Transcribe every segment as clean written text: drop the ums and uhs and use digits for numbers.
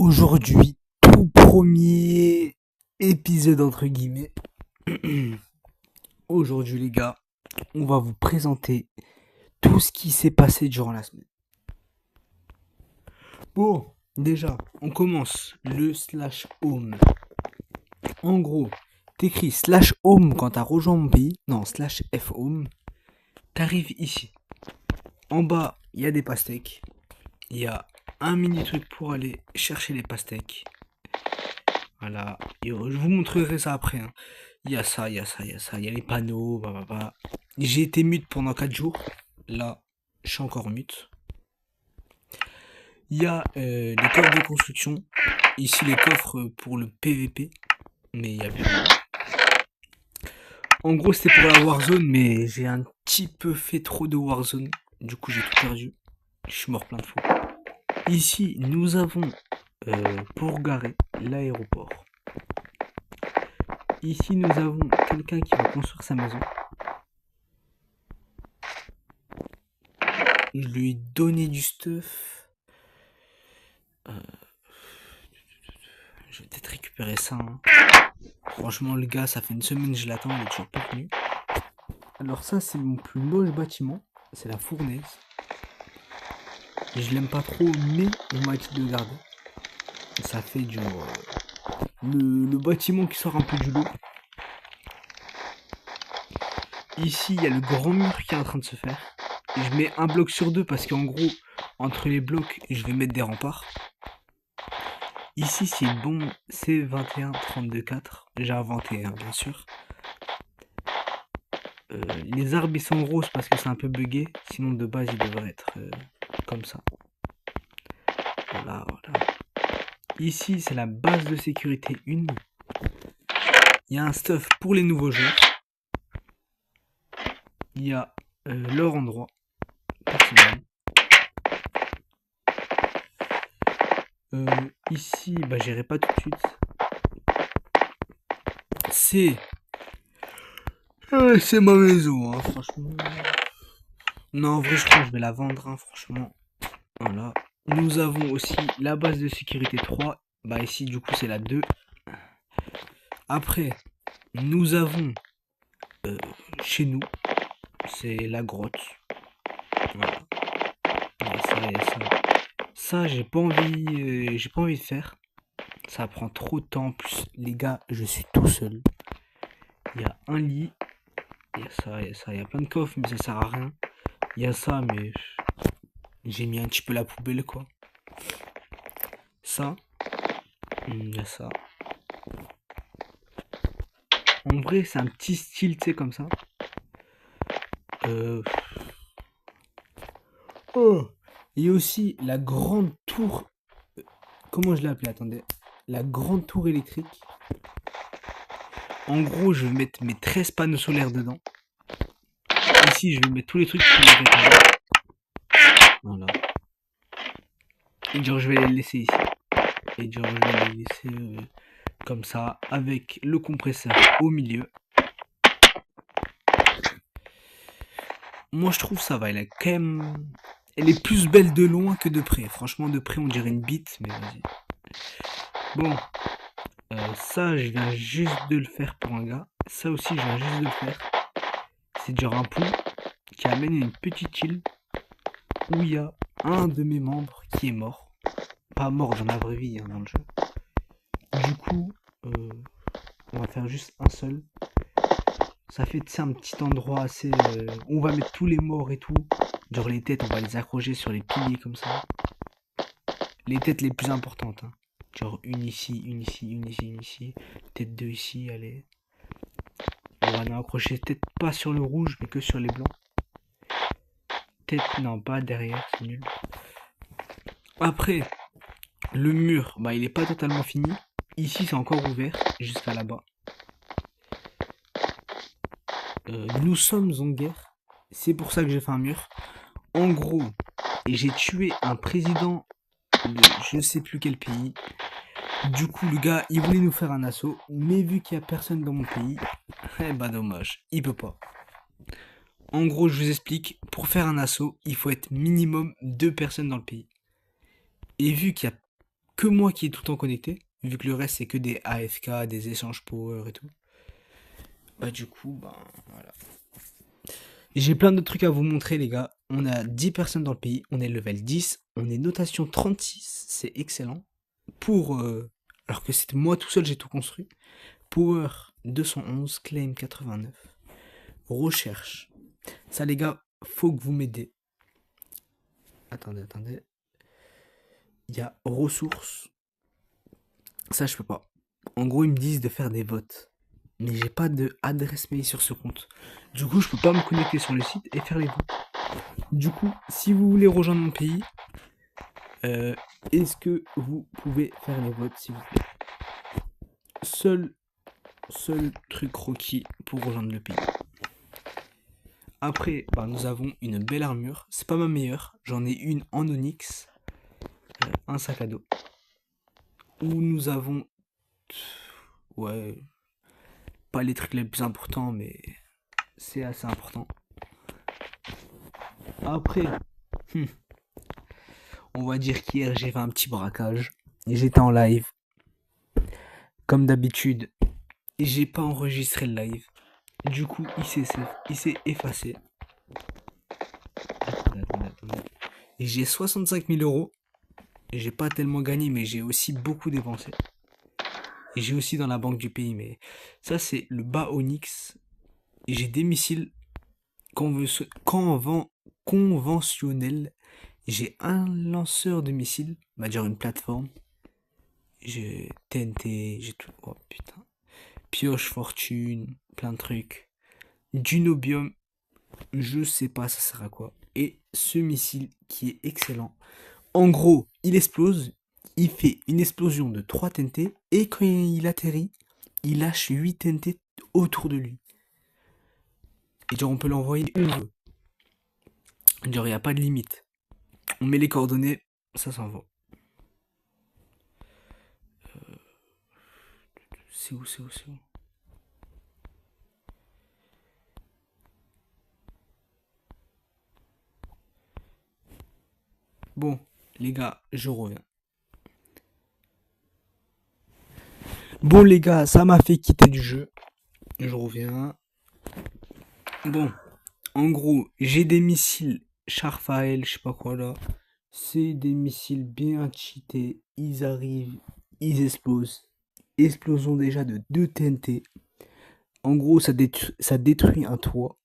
Aujourd'hui, tout premier épisode entre guillemets. Aujourd'hui les gars, on va vous présenter tout ce qui s'est passé durant la semaine. Bon, déjà, on commence le slash home. En gros, t'écris slash home quand t'as rejoint mon pays. Non, slash F home. T'arrives ici. En bas, il y a des pastèques. Il y a un mini truc pour aller chercher les pastèques. Voilà, et je vous montrerai ça après, hein. Il y a ça, il y a ça, il y a ça, il y a les panneaux, bah. J'ai été mute pendant 4 jours. Là, je suis encore mute. Il y a les coffres de construction. Ici, les coffres pour le PVP. Mais il y a plus. En gros, c'était pour la Warzone, mais j'ai un petit peu fait trop de Warzone. Du coup, j'ai tout perdu. Je suis mort plein de fois. Ici, nous avons pour garer l'aéroport. Ici, nous avons quelqu'un qui va construire sa maison. Je lui ai donné du stuff. Je vais peut-être récupérer ça, hein. Franchement, le gars, ça fait une semaine que je l'attends, il est toujours pas venu. Alors ça, c'est mon plus moche bâtiment. C'est la fournaise. Je l'aime pas trop, mais on m'a dit de le garder. Ça fait du... le bâtiment qui sort un peu du lot. Ici, il y a le grand mur qui est en train de se faire. Et je mets un bloc sur deux parce qu'en gros, entre les blocs, je vais mettre des remparts. Ici, c'est bon, c'est 21-32-4. J'ai inventé, hein, bien sûr. Les arbres, ils sont roses parce que c'est un peu buggé. Sinon, de base, ils devraient être comme ça. Voilà. Ici, c'est la base de sécurité 1. Il y a un stuff pour les nouveaux joueurs. Il y a leur endroit personnel. Ici, j'irai pas tout de suite. C'est ma maison, hein, franchement. Non, en vrai, je crois que je vais la vendre, hein, franchement. Voilà. Nous avons aussi la base de sécurité 3. Ici, du coup, c'est la 2. Après, nous avons chez nous, c'est la grotte. Voilà. Ça, j'ai pas envie de faire. Ça prend trop de temps. En plus, les gars, je suis tout seul. Il y a un lit. Il y a ça. Il y a plein de coffres, mais ça sert à rien. Il y a ça, mais j'ai mis un petit peu la poubelle, quoi. Ça. Il y a ça. En vrai, c'est un petit style, tu sais, comme ça. Oh. Et aussi la grande tour. Comment je l'ai appelée? Attendez. La grande tour électrique. En gros, je vais mettre mes 13 panneaux solaires dedans. Ici, je vais mettre tous les trucs qui me mettent. Voilà. Et genre, je vais les laisser ici. Et genre, je vais les laisser comme ça, avec le compresseur au milieu. Moi, je trouve ça va. Elle est quand même... Elle est plus belle de loin que de près. Franchement, de près, on dirait une bite, mais vas-y. Bon. Ça, je viens juste de le faire pour un gars. Ça aussi, je viens juste de le faire. C'est genre un pont qui amène une petite île où il y a un de mes membres qui est mort. Pas mort dans la vraie vie, hein, dans le jeu. Du coup, on va faire juste un seul. Ça fait un petit endroit assez... on va mettre tous les morts et tout. Genre les têtes, on va les accrocher sur les piliers comme ça. Les têtes les plus importantes, hein. Genre une ici, une ici, une ici, une ici. Peut-être deux ici, allez. On va en accrocher peut-être pas sur le rouge, mais que sur les blancs. Peut-être, non, pas derrière, c'est nul. Après, le mur, il est pas totalement fini. Ici, c'est encore ouvert, jusqu'à là-bas. Nous sommes en guerre. C'est pour ça que j'ai fait un mur. En gros, j'ai tué un président de je sais plus quel pays. Du coup, le gars, il voulait nous faire un assaut, mais vu qu'il y a personne dans mon pays, dommage, il peut pas. En gros, je vous explique, pour faire un assaut, il faut être minimum 2 personnes dans le pays. Et vu qu'il y a que moi qui est tout le temps connecté, vu que le reste c'est que des AFK, des échanges power et tout. Bah du coup, bah voilà. J'ai plein de trucs à vous montrer les gars. On a 10 personnes dans le pays, on est level 10, on est notation 36, c'est excellent. Pour... alors que c'était moi tout seul, j'ai tout construit. Power 211, claim 89. Recherche. Ça les gars, faut que vous m'aidez. Attendez. Il y a ressources. Ça je peux pas. En gros ils me disent de faire des votes. Mais j'ai pas de adresse mail sur ce compte. Du coup je peux pas me connecter sur le site et faire les votes. Du coup, si vous voulez rejoindre mon pays, est-ce que vous pouvez faire les votes s'il vous plaît? Seul truc requis pour rejoindre le pays. Après, bah, nous avons une belle armure. C'est pas ma meilleure. J'en ai une en onyx. Un sac à dos. Où nous avons... Ouais... Pas les trucs les plus importants, mais... C'est assez important. Après... On va dire qu'hier, j'ai fait un petit braquage. Et j'étais en live. Comme d'habitude. Et j'ai pas enregistré le live. Du coup, il s'est effacé. Attendez. Et j'ai 65 000 euros. J'ai pas tellement gagné, mais j'ai aussi beaucoup dépensé. Et j'ai aussi dans la banque du pays, mais ça c'est le bas Onyx. Et j'ai des missiles conventionnels. J'ai un lanceur de missiles, on va dire une plateforme. J'ai TNT, j'ai tout. Oh putain. Pioche fortune, plein de trucs. Dunobium, je sais pas ça sert à quoi. Et ce missile qui est excellent. En gros, il explose, il fait une explosion de 3 TNT et quand il atterrit, il lâche 8 TNT autour de lui. Et genre on peut l'envoyer où on veut. Genre il n'y a pas de limite. On met les coordonnées, ça s'envoie. C'est où Bon, les gars, je reviens. Bon les gars, ça m'a fait quitter du jeu. Je reviens. Bon, en gros, j'ai des missiles Charfael, je sais pas quoi là. C'est des missiles bien cheatés. Ils arrivent, ils explosent. Explosion déjà de 2 TNT. En gros, ça détruit un toit.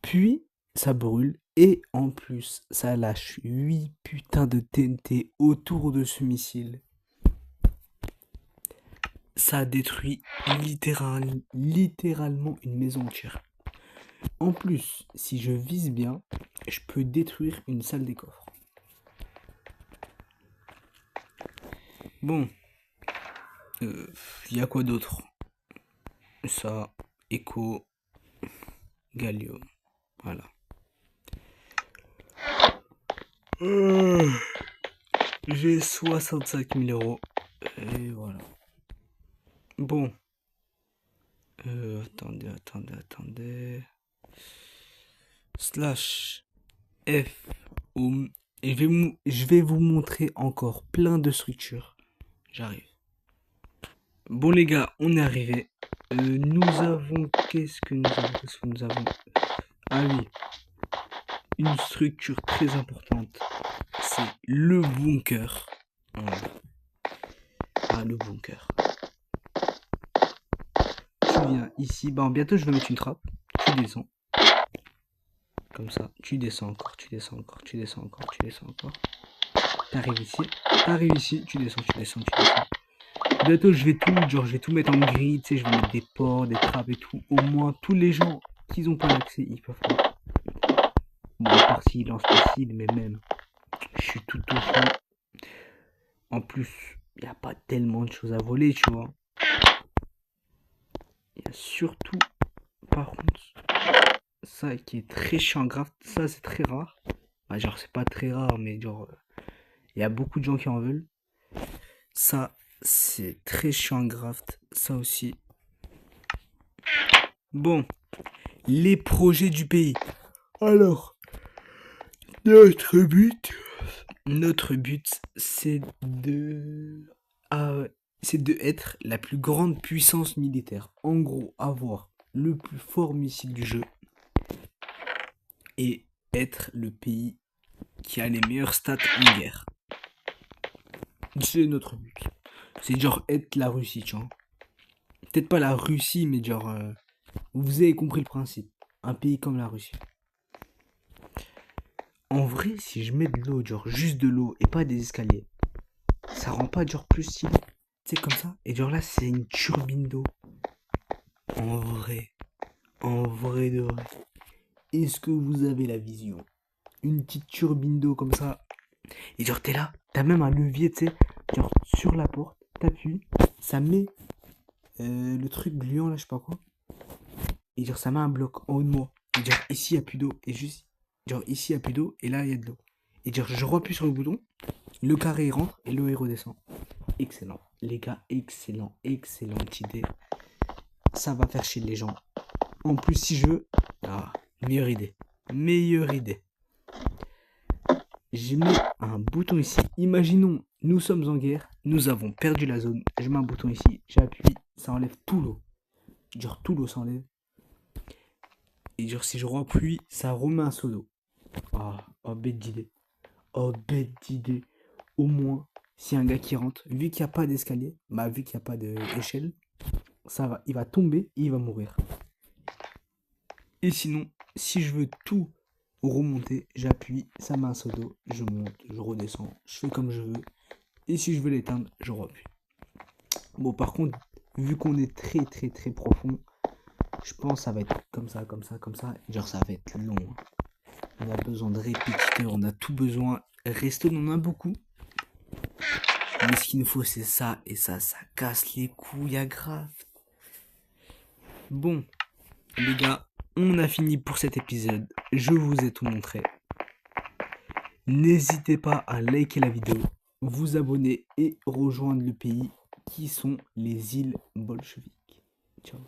Puis, ça brûle. Et en plus, ça lâche 8 putains de TNT autour de ce missile. Ça détruit littéralement une maison entière. En plus, si je vise bien, je peux détruire une salle des coffres. Bon, y a quoi d'autre? Ça, Echo, Galio, voilà. J'ai 65 000 euros. Et voilà. Bon. Attendez. Slash F home. Et je vais vous montrer encore plein de structures. J'arrive. Bon les gars, on est arrivé. Nous avons... Qu'est-ce que nous avons? Ah oui. Une structure très importante. C'est le bunker. Voilà. Ah, le bunker. Tu viens ici. Bon, bientôt je vais mettre une trappe. Tu descends. Comme ça. Tu descends encore. T'arrives ici. Tu descends. Bientôt je vais tout mettre en grille. Tu sais, je vais mettre des ports, des trappes et tout. Au moins, tous les gens qui n'ont pas l'accès, ils peuvent pas. Bon, à part s'ils lancent facile, mais même. Je suis tout au fond. En plus, il n'y a pas tellement de choses à voler, tu vois. Il y a surtout, par contre, ça qui est très chiant grave. Ça, c'est très rare. Bah, genre, c'est pas très rare, mais genre, il y a beaucoup de gens qui en veulent. Ça, c'est très chiant graft. Ça aussi. Bon, les projets du pays. Alors, notre but, Notre but, ah, c'est de être la plus grande puissance militaire. En gros, avoir le plus fort missile du jeu et être le pays qui a les meilleurs stats en guerre. C'est notre but. C'est genre être la Russie, tu vois. Peut-être pas la Russie, mais genre... vous avez compris le principe. Un pays comme la Russie. En vrai, si je mets de l'eau, genre juste de l'eau et pas des escaliers, ça rend pas genre plus stylé. C'est comme ça. Et genre là, c'est une turbine d'eau. En vrai. En vrai de vrai. Est-ce que vous avez la vision? Une petite turbine d'eau comme ça. Et genre, t'es là. T'as même un levier, tu sais. Genre, sur la porte. T'appuies. Ça met le truc gluant là, je sais pas quoi. Et genre, ça met un bloc en haut de moi. Et genre, ici, il n'y a plus d'eau. Et juste, genre, ici, il n'y a plus d'eau. Et là, il y a de l'eau. Et genre, je appuie sur le bouton. Le carré, il rentre. Et l'eau, il redescend. Excellent. Les gars, excellent. Excellente idée. Ça va faire chier les gens. En plus, si je veux... Ah, meilleure idée. Meilleure idée. Je mets un bouton ici. Imaginons, nous sommes en guerre. Nous avons perdu la zone. Je mets un bouton ici. J'appuie. Ça enlève tout l'eau. Genre, tout l'eau s'enlève. Et genre, si je appuie, ça remet un seau d'eau. Ah, oh, bête d'idée. Oh, bête d'idée. Au moins, si un gars qui rentre, vu qu'il n'y a pas d'escalier, bah vu qu'il n'y a pas d'échelle, ça va, il va tomber et il va mourir. Et sinon, si je veux tout remonter, j'appuie, ça met un seau d'eau, je monte, je redescends, je fais comme je veux. Et si je veux l'éteindre, je rappuie. Bon, par contre, vu qu'on est très très très profond, je pense que ça va être comme ça, comme ça, comme ça. Genre, ça va être long. On a besoin de répétiteurs, on a tout besoin. Resto, on en a beaucoup. Mais ce qu'il nous faut, c'est ça. Et ça casse les couilles à grave. Bon, les gars, on a fini pour cet épisode. Je vous ai tout montré. N'hésitez pas à liker la vidéo, vous abonner et rejoindre le pays qui sont les îles bolcheviques. Ciao.